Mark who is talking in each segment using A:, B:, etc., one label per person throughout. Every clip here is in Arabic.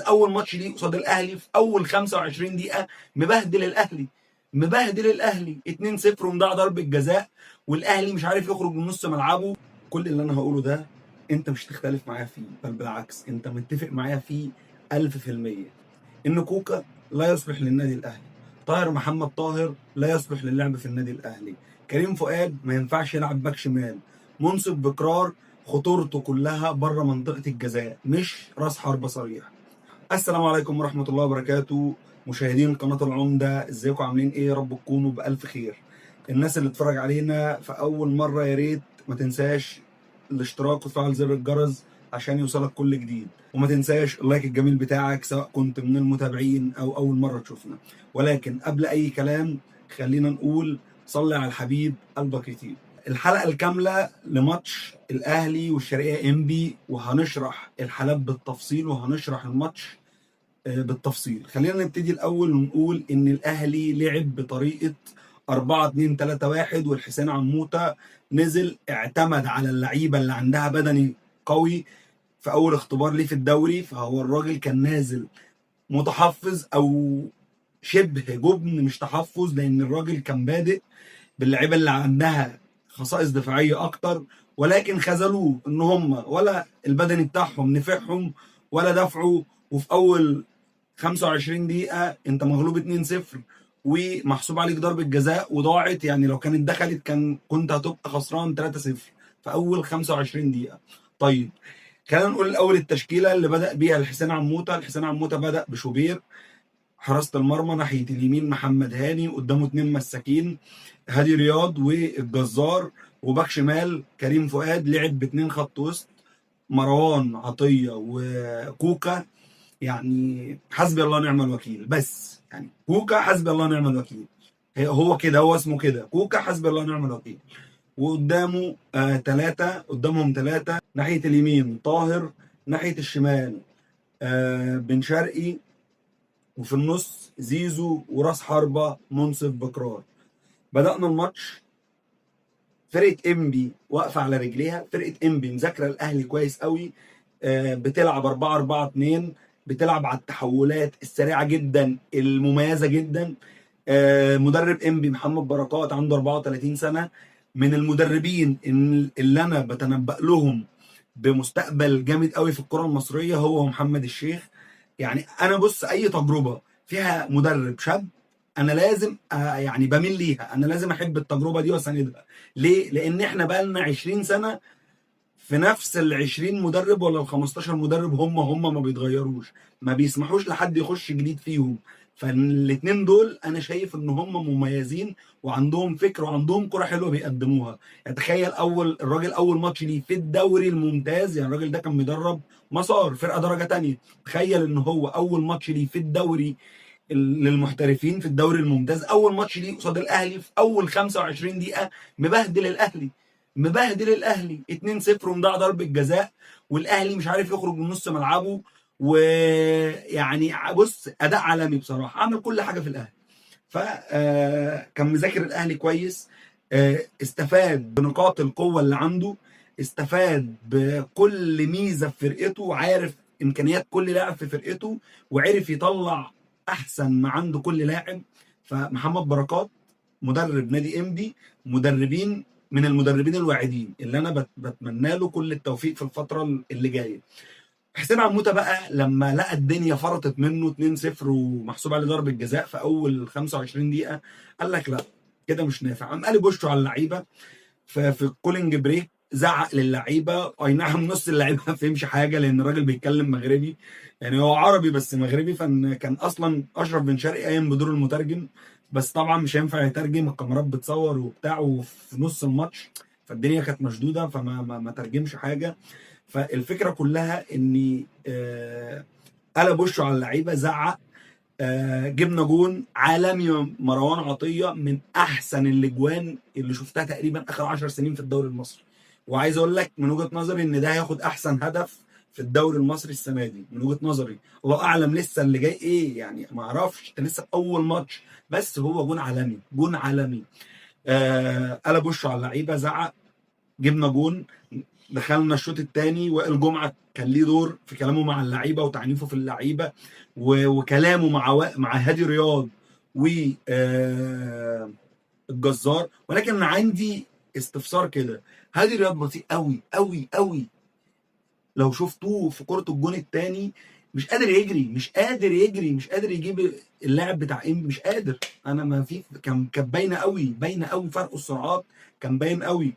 A: اول ماتش ليه قصاد الاهلي في اول 25 دقيقه مبهدل الاهلي 2-0 ومضيع ضربه جزاء، والاهلي مش عارف يخرج من نص ملعبه. كل اللي انا هقوله ده انت مش تختلف معايا فيه، بل بالعكس انت متفق معايا فيه 1000%. ان كوكا لا يصلح للنادي الاهلي، طاهر محمد طاهر لا يصلح للعب في النادي الاهلي، كريم فؤاد ما ينفعش يلعب باك شمال، منصف بكرار خطورته كلها بره منطقه الجزاء، مش راس حربه صريح. السلام عليكم ورحمه الله وبركاته، مشاهدين قناه العمده، ازيكم عاملين ايه؟ يا رب تكونوا بالف خير. الناس اللي اتفرج علينا في اول مره يا ريت ما تنساش الاشتراك وتفعل زر الجرس عشان يوصلك كل جديد، وما تنساش اللايك الجميل بتاعك سواء كنت من المتابعين او اول مره تشوفنا. ولكن قبل اي كلام خلينا نقول صلي على الحبيب قلبك يطيب. الحلقه الكامله لماتش الاهلي والشرقيه انبي، وهنشرح الحالات بالتفصيل وهنشرح الماتش بالتفصيل. خلينا نبتدي الاول ونقول ان الاهلي لعب بطريقه 4-2-3-1، والحسين عموته نزل اعتمد على اللعيبه اللي عندها بدني قوي في اول اختبار ليه في الدوري. فهو الراجل كان نازل متحفظ او شبه جبن، مش تحفظ، لان الراجل كان بادئ باللعيبه اللي عندها خصائص دفاعيه اكتر، ولكن خذلوه ان هم ولا البدني بتاعهم نفعهم ولا دفعوا. وفي اول 25 دقيقه انت مغلوب 2-0 ومحسوب عليك ضربه جزاء وضاعت، يعني لو كانت دخلت كنت هتبقى خسران 3-0 في اول 25 دقيقه. طيب خلينا نقول الاول التشكيله اللي بدا بيها الحسين عموته. الحسين عموته بدا بشوبير حراسه المرمى، ناحيه اليمين محمد هاني، قدامه 2 مساكين هادي رياض والجزار، وباك شمال كريم فؤاد. لعب ب2 خط وسط، مروان عطيه وكوكا. يعني حسبي الله ونعم الوكيل، بس يعني كوكا حسبي الله ونعم الوكيل، هو كده، هو اسمه كده كوكا حسبي الله ونعم الوكيل. وقدامه قدامهم ثلاثة، ناحية اليمين طاهر، ناحية الشمال بن شرقي، وفي النص زيزو، وراس حربة منصف بكرار. بدأنا الماتش فرقة انبي واقفة على رجليها، فرقة انبي مذاكرة الأهلي كويس قوي، بتلعب 4-4-2، بتلعب على التحولات السريعة جدا المميزة جدا. مدرب انبي محمد بركات عنده 34 سنة، من المدربين اللي انا بتنبأ لهم بمستقبل جامد قوي في الكرة المصرية هو محمد الشيخ. يعني انا بص، اي تجربة فيها مدرب شاب انا لازم يعني بميل ليها، انا لازم احب التجربة دي واساندها. ليه؟ لان احنا بقالنا 20 سنة في نفس ال20 مدرب ولا ال15 مدرب، هم ما بيتغيروش، ما بيسمحوش لحد يخش جديد فيهم. فالاثنين دول انا شايف ان هم مميزين وعندهم فكر وعندهم كرة حلوه بيقدموها. يعني تخيل الراجل اول ماتش ليه في الدوري الممتاز، يعني الراجل ده كان بيدرب مسار فرقه درجه تانية، تخيل ان هو اول ماتش ليه في الدوري للمحترفين في الدوري الممتاز، اول ماتش ليه قصاد الاهلي في اول 25 دقيقه مبهدل الاهلي 2-0 ومضيع ضربه جزاء، والاهلي مش عارف يخرج من نص ملعبه. ويعني بص اداء عالمي بصراحه، عمل كل حاجه في الاهلي. فكان مذاكر الاهلي كويس، استفاد بنقاط القوه اللي عنده، استفاد بكل ميزه في فرقته، عارف امكانيات كل لاعب في فرقته، وعرف يطلع احسن ما عنده كل لاعب. فمحمد بركات مدرب نادي انبي من المدربين الواعدين اللي انا بتمنى له كل التوفيق في الفتره اللي جايه. حسين عموته بقى لما لقى الدنيا فرطت منه 2-0 ومحسوب عليه ضربه جزاء في اول 25 دقيقه، قال لك لا كده مش نافع، قام قلب وشه على اللعيبه. ففي الكولينج بريك زعق للعيبه، اي نعم نص اللعيبه ما فهمش حاجه لان الراجل بيتكلم مغربي، يعني هو عربي بس مغربي، فكان اصلا اشرف بن شرقي قايم بدور المترجم، بس طبعا مش هينفع يترجم، الكاميرات بتصور وبتاع وفي نص الماتش، فالدنيا كانت مشدوده فما ما ترجمش حاجه. فالفكره كلها اني قلب وشه على اللعيبه، زعق. جبنا جون عالمي، مروان عطيه من احسن الاجوان اللي شفتها تقريبا اخر 10 سنين في الدوري المصري. وعايز اقول لك من وجهه نظري ان ده هياخد احسن هدف في الدوري المصري السنه دي، من وجهه نظري، الله اعلم لسه اللي جاي ايه، يعني ما اعرفش، ده لسه اول ماتش، بس هو جون عالمي قلب وشه على اللعيبه، زعق، جبنا جون. دخلنا الشوط الثاني، وائل جمعه كان ليه دور في كلامه مع اللعيبه وتعنيفه في اللعيبه وكلامه مع هادي رياض و الجزار. ولكن انا عندي استفسار كده، هادي رياض بطيء قوي قوي قوي. لو شفتوه في كرة الجون الثاني مش قادر يجري، مش قادر يجيب اللاعب بتاع مش قادر. انا ما في كانت باينه قوي فرق السرعات كان باين قوي.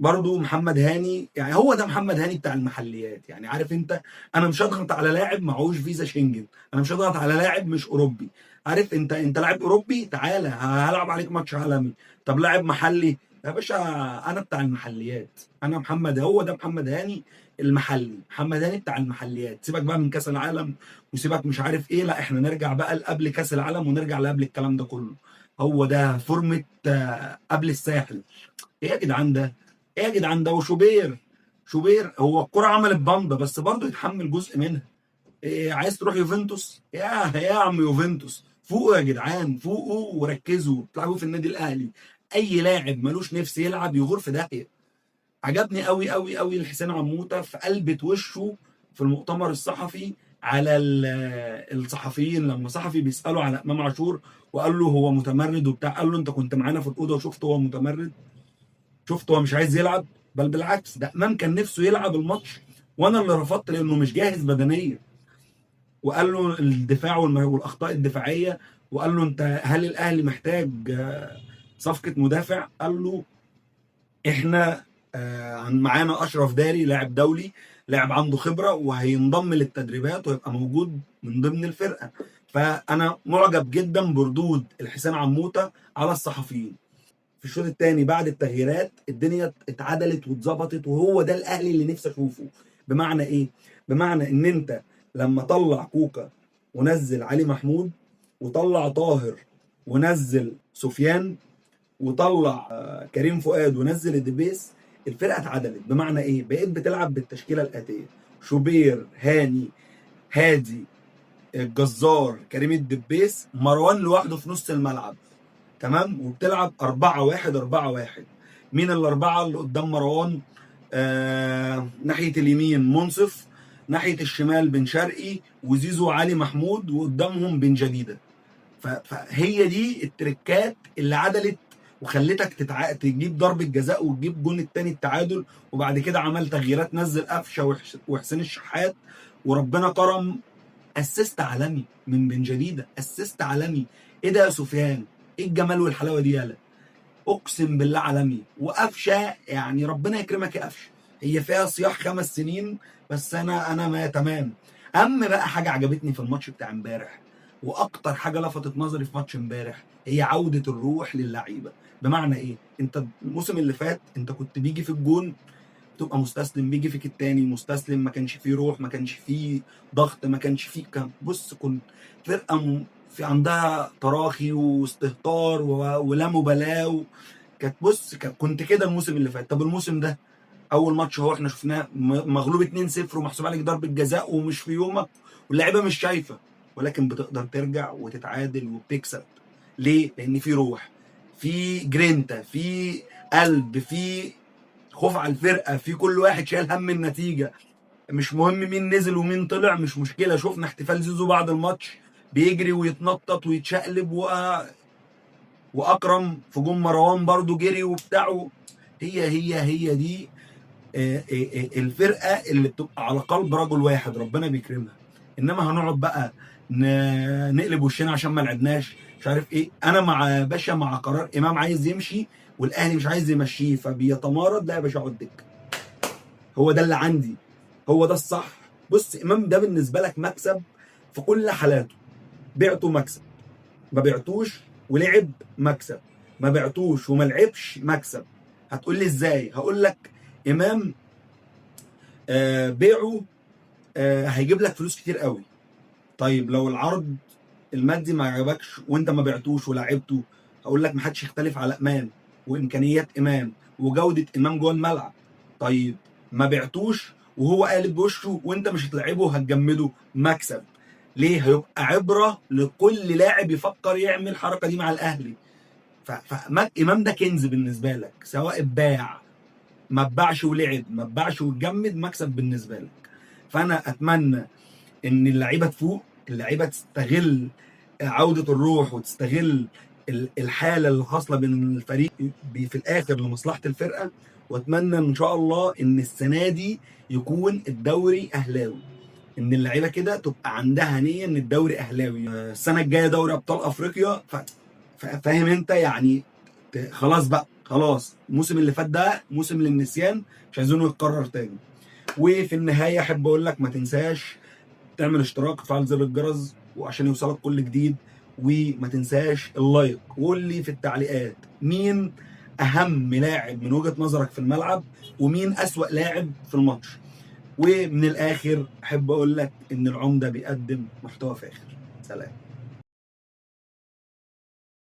A: برضو محمد هاني، يعني هو ده محمد هاني بتاع المحليات. يعني عارف انت، انا مش هضغط على لاعب معهوش فيزا شنجن، انا مش هضغط على لاعب مش اوروبي. عارف انت لاعب اوروبي، تعالى هلعب عليك ماتش عالمي. طب لاعب محلي يا باشا، انا بتاع المحليات. انا محمد، هو ده محمد هاني المحلي، محمد هاني بتاع المحليات. سيبك بقى من كاس العالم وسيبك مش عارف ايه، لا احنا نرجع بقى لقبل كاس العالم ونرجع لقبل الكلام ده كله. هو ده فورمه قبل الساحل. ايه يا جدعان ده، ايه يا جدعان ده. وشوبير هو الكرة عملت بامبا بس برضه يتحمل جزء منها. إيه عايز تروح يوفنتوس؟ يا عم يوفنتوس، فوقوا يا جدعان، فوقوا وركزوا، تلعبوا في النادي الاهلي. اي لاعب ملوش نفس يلعب يغور في داهيه. عجبني قوي قوي قوي الحسين عموته في قلبة وشه في المؤتمر الصحفي على الصحفيين، لما صحفي بيساله على امام عاشور وقال له هو متمرد وبتاع، قال له انت كنت معانا في الاوضه وشفت هو متمرد؟ شفت هو مش عايز يلعب؟ بل بالعكس، ده امام كان نفسه يلعب الماتش وانا اللي رفضت لانه مش جاهز بدنيا. وقال له الدفاع والاخطاء الدفاعيه، وقال له انت هل الاهلي محتاج صفقه مدافع؟ قال له احنا معانا اشرف داري، لاعب دولي، لاعب عنده خبره وهينضم للتدريبات ويبقى موجود من ضمن الفرقه. فانا معجب جدا بردود الحسين عموته على الصحفيين. في الشوط الثاني بعد التغييرات الدنيا اتعدلت واتظبطت، وهو ده الاهلي اللي نفسي اشوفه. بمعنى ايه؟ بمعنى ان انت لما طلع كوكا ونزل علي محمود، وطلع طاهر ونزل سفيان، وطلع كريم فؤاد ونزل الدبيس، الفرقه اتعدلت. بمعنى ايه؟ بقيت بتلعب بالتشكيله الاتيه: شوبير، هاني، هادي، الجزار، كريم الدبيس، مروان لوحده في نص الملعب. تمام. وبتلعب 4-1-4-1. مين الاربعه اللي قدام مروان؟ ناحيه اليمين منصف، ناحيه الشمال بن شرقي وزيزو وعلي محمود، وقدامهم بن جديده. فهي دي التركات اللي عدلت وخلتك تجيب ضربه جزاء وتجيب جون الثاني التعادل. وبعد كده عمل تغييرات، نزل قفشه وحسين الشحات، وربنا كرم اسيست عالمي من بن جديده، اسيست عالمي. ايه ده يا سفيان؟ ايه الجمال والحلاوه دي يالا؟ اقسم بالله عالمي. وقفشه يعني ربنا يكرمك يا قفشه، هي فيها صياح 5 سنين بس انا ما تمام. بقى حاجه عجبتني في الماتش بتاع امبارح، واكتر حاجه لفتت نظري في ماتش امبارح، هي عوده الروح للعيبه. بمعنى ايه؟ انت الموسم اللي فات انت كنت بيجي في الجون تبقى مستسلم، بيجي فيك التاني مستسلم، ما كانش فيه روح، ما كانش فيه ضغط، ما كانش فيه بص، كنت فرقه في عندها تراخي واستهتار ولا مبالاه كانت بص كنت كده الموسم اللي فات. طب الموسم ده اول ماتش اهو احنا شفناه مغلوب 2-0 ومحسوب عليك ضربه جزاء ومش في يومك واللعيبه مش شايفه، ولكن بتقدر ترجع وتتعادل وبتكسب. ليه؟ لان في روح، في جرينتا، في قلب، في خوف على الفرقه، في كل واحد شايل هم النتيجه. مش مهم مين نزل ومين طلع، مش مشكله. شفنا احتفال زيزو بعد الماتش بيجري ويتنطط ويتشقلب واكرم في جون مروان برضو جري وبتاعه. هي دي الفرقه اللي بتبقى على قلب رجل واحد ربنا بيكرمها. انما هنقعد بقى نقلب وشنا عشان ما لعبناش مش عارف ايه. انا مع باشا مع قرار امام عايز يمشي والاهلي مش عايز يمشيه فبيتمارض، لا يا باشا اقعد دكه. هو ده اللي عندي، هو ده الصح. بص، امام ده بالنسبه لك مكسب في كل حالاته. بعته مكسب، ما بعتوش ولعب مكسب، ما بعتوش وما لعبش مكسب. هتقول لي ازاي؟ هقول لك امام بيعه هيجيب لك فلوس كتير قوي. طيب لو العرض المادي ما عجبكش وانت ما بعتوش ولعبته، هقول لك ما حدش يختلف على امام وامكانيات امام وجوده امام جوه الملعب. طيب ما بعتوش وهو قالب بوشه وانت مش هتلعبه هتجمده، مكسب. ليه؟ هيبقى عبره لكل لاعب يفكر يعمل الحركه دي مع الاهلي. امام ده كنز بالنسبه لك، سواء اتباع ما اتباعش ولعب، ما اتباعش واتجمد، مكسب بالنسبه لك. فانا اتمنى ان اللعيبه تفوق، اللعيبه تستغل عوده الروح وتستغل الحاله اللي حاصله بين الفريق في الاخر لمصلحه الفرقه. واتمنى ان شاء الله ان السنه دي يكون الدوري اهلاوي، ان اللعيبه كده تبقى عندها نيه ان الدوري اهلاوي. السنه الجايه دوري ابطال افريقيا، فاهم انت يعني. خلاص بقى، خلاص الموسم اللي فات ده موسم للنسيان، مش عايزينه يتكرر تاني. وفي النهايه احب اقول لك ما تنساش تعمل اشتراك وتفعل زر الجرس وعشان يوصلك كل جديد، وما تنساش اللايك. وقول لي في التعليقات مين اهم لاعب من وجهة نظرك في الملعب، ومين اسوأ لاعب في الماتش. ومن الاخر احب اقول لك ان العمدة بيقدم محتوى فاخر. سلام.